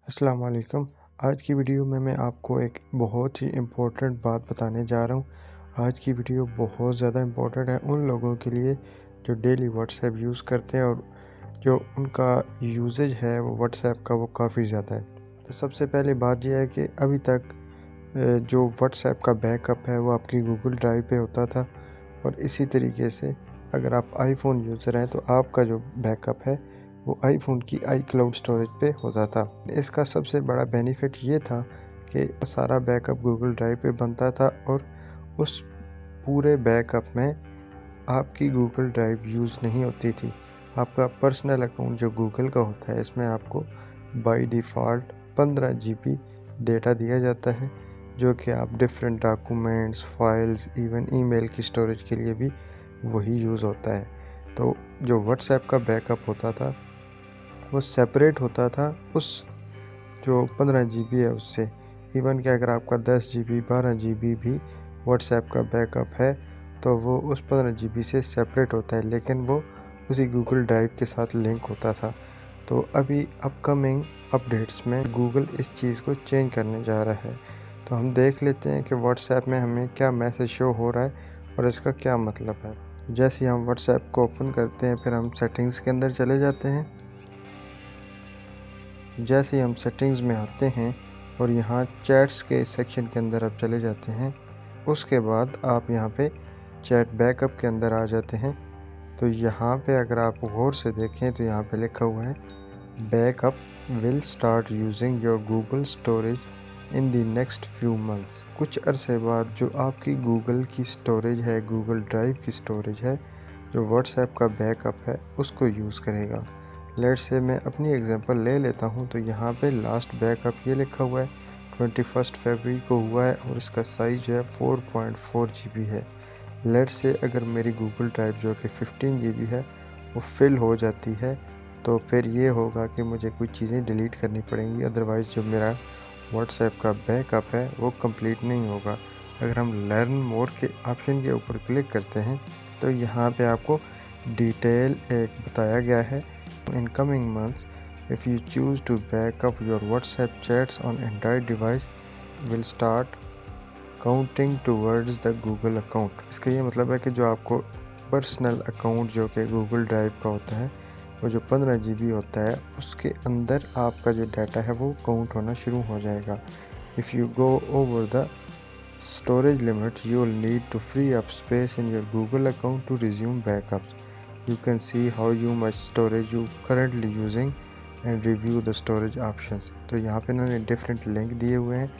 अस्सलाम वालेकुम। आज की वीडियो में मैं आपको एक बहुत ही इम्पोर्टेंट बात बताने जा रहा हूँ। आज की वीडियो बहुत ज़्यादा इम्पोर्टेंट है उन लोगों के लिए जो डेली व्हाट्सएप यूज़ करते हैं और जो उनका यूजेज है वो व्हाट्सएप का वो काफ़ी ज़्यादा है। तो सबसे पहले बात यह है कि अभी तक जो व्हाट्सएप का बैकअप है वो आपकी गूगल ड्राइव पे होता था और इसी तरीके से अगर आप आईफोन यूज़र हैं तो आपका जो बैकअप है वो आईफोन की आई क्लाउड स्टोरेज पे होता था। इसका सबसे बड़ा बेनिफिट ये था कि सारा बैकअप गूगल ड्राइव पे बनता था और उस पूरे बैकअप में आपकी गूगल ड्राइव यूज़ नहीं होती थी। आपका पर्सनल अकाउंट जो गूगल का होता है इसमें आपको बाय डिफ़ॉल्ट 15 GB डेटा दिया जाता है जो कि आप different documents, files, even email की स्टोरेज के लिए भी वही यूज़ होता है। तो जो व्हाट्सएप का बैकअप होता था वो सेपरेट होता था उस जो 15 GB है उससे। इवन कि अगर आपका 10 GB 12 GB भी व्हाट्सएप का बैकअप है तो वो उस 15 GB से सेपरेट होता है, लेकिन वो उसी गूगल ड्राइव के साथ लिंक होता था। तो अभी अपकमिंग अपडेट्स में गूगल इस चीज़ को चेंज करने जा रहा है। तो हम देख लेते हैं कि व्हाट्सएप में हमें क्या मैसेज शो हो रहा है और इसका क्या मतलब है। जैसे ही हम व्हाट्सएप को ओपन करते हैं फिर हम सेटिंग्स के अंदर चले जाते हैं। जैसे ही हम सेटिंग्स में आते हैं और यहाँ चैट्स के सेक्शन के अंदर आप चले जाते हैं, उसके बाद आप यहाँ पे चैट बैकअप के अंदर आ जाते हैं। तो यहाँ पे अगर आप गौर से देखें तो यहाँ पे लिखा हुआ है backup will start using your Google storage in the next few months. कुछ अरसे बाद जो आपकी गूगल की स्टोरेज है, गूगल ड्राइव की स्टोरेज है, जो व्हाट्सएप का बैकअप है उसको यूज़ करेगा। लेट्स से मैं अपनी एग्जांपल ले लेता हूं। तो यहाँ पे लास्ट बैकअप ये लिखा हुआ है 21 फरवरी को हुआ है और इसका साइज जो है 4.4 GB है। लेट्स से अगर मेरी गूगल ड्राइव जो कि 15 GB है वो फिल हो जाती है तो फिर ये होगा कि मुझे कुछ चीज़ें डिलीट करनी पड़ेंगी, अदरवाइज़ जो मेरा व्हाट्सएप का बैकअप है वो कंप्लीट नहीं होगा। अगर हम लर्न मोर के ऑप्शन के ऊपर क्लिक करते हैं तो यहाँ पे आपको डिटेल एक बताया गया है। In coming months, if you choose to back up your WhatsApp chats on Android device, will start counting towards the Google account। इसका ये मतलब है कि जो आपको पर्सनल अकाउंट जो कि गूगल ड्राइव का होता है वो जो 15 GB होता है उसके अंदर आपका जो डाटा है वो काउंट होना शुरू हो जाएगा। If you go over the storage limit, you will need to free up space in your Google account to resume backups। You can see how much storage you currently using and review the storage options। तो यहाँ पे इन्होंने different link दिए हुए हैं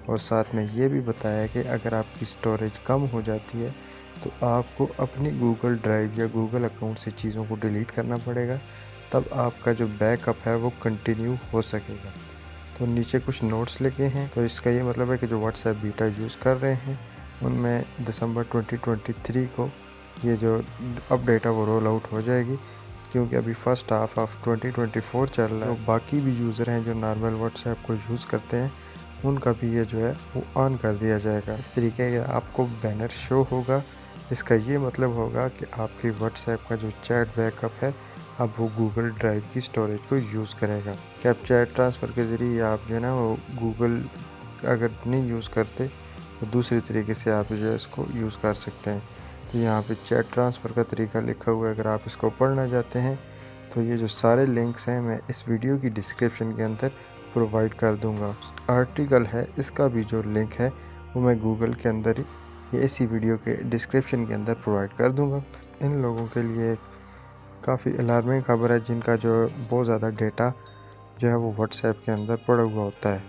और साथ में ये भी बताया कि अगर आपकी स्टोरेज कम हो जाती है तो आपको अपनी गूगल ड्राइव या गूगल अकाउंट से चीज़ों को डिलीट करना पड़ेगा, तब आपका जो बैकअप है वो कंटिन्यू हो सकेगा। तो नीचे कुछ नोट्स लिखे हैं। तो इसका ये मतलब है कि जो व्हाट्सएप बीटा यूज़ कर रहे हैं उनमें दिसंबर 2023 को ये जो अपडेट है वो रोल आउट हो जाएगी, क्योंकि अभी फर्स्ट हाफ ऑफ 2024 चल रहा है। तो बाकी भी यूज़र हैं जो नॉर्मल व्हाट्सएप को यूज़ करते हैं उनका भी ये जो है वो ऑन कर दिया जाएगा। इस तरीके का आपको बैनर शो होगा, इसका ये मतलब होगा कि आपकी व्हाट्सएप का जो चैट बैकअप है अब वो गूगल ड्राइव की स्टोरेज को यूज़ करेगा। कि आप चैट ट्रांसफ़र के ज़रिए आप जो है ना वो गूगल अगर नहीं यूज़ करते तो दूसरी तरीके से आप जो है इसको यूज़ कर सकते हैं। तो यहाँ पे चैट ट्रांसफ़र का तरीका लिखा हुआ है, अगर आप इसको पढ़ना चाहते हैं तो ये जो सारे लिंक्स हैं मैं इस वीडियो की डिस्क्रिप्शन के अंदर प्रोवाइड कर दूँगा। आर्टिकल है इसका भी जो लिंक है वो मैं गूगल के अंदर ही ये इसी वीडियो के डिस्क्रिप्शन के अंदर प्रोवाइड कर दूँगा। इन लोगों के लिए एक काफ़ी अलार्मिंग खबर है जिनका जो बहुत ज़्यादा डेटा जो है वो व्हाट्सएप के अंदर पड़ा हुआ होता है।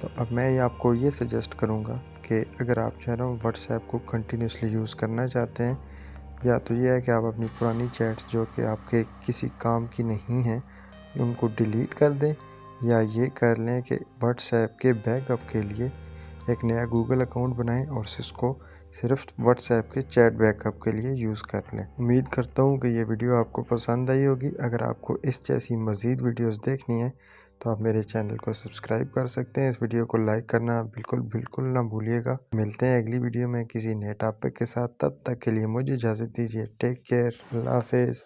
तो अब मैं आपको ये सजेस्ट करूँगा कि अगर आप जो है ना व्हाट्सएप को कंटिन्यूसली यूज़ करना चाहते हैं, या तो ये है कि आप अपनी पुरानी चैट्स जो कि आपके किसी काम की नहीं हैं उनको डिलीट कर दें, या ये कर लें कि व्हाट्सएप के बैकअप के लिए एक नया गूगल अकाउंट बनाएं और इसको सिर्फ व्हाट्सएप के चैट बैकअप के लिए यूज़ कर लें। उम्मीद करता हूँ कि ये वीडियो आपको पसंद आई होगी। अगर आपको इस जैसी मज़ीद वीडियोस देखनी है तो आप मेरे चैनल को सब्सक्राइब कर सकते हैं। इस वीडियो को लाइक करना बिल्कुल ना भूलिएगा। मिलते हैं अगली वीडियो में किसी नए टॉपिक के साथ, तब तक के लिए मुझे इजाज़त दीजिए। टेक केयर, अल्लाह हाफिज़।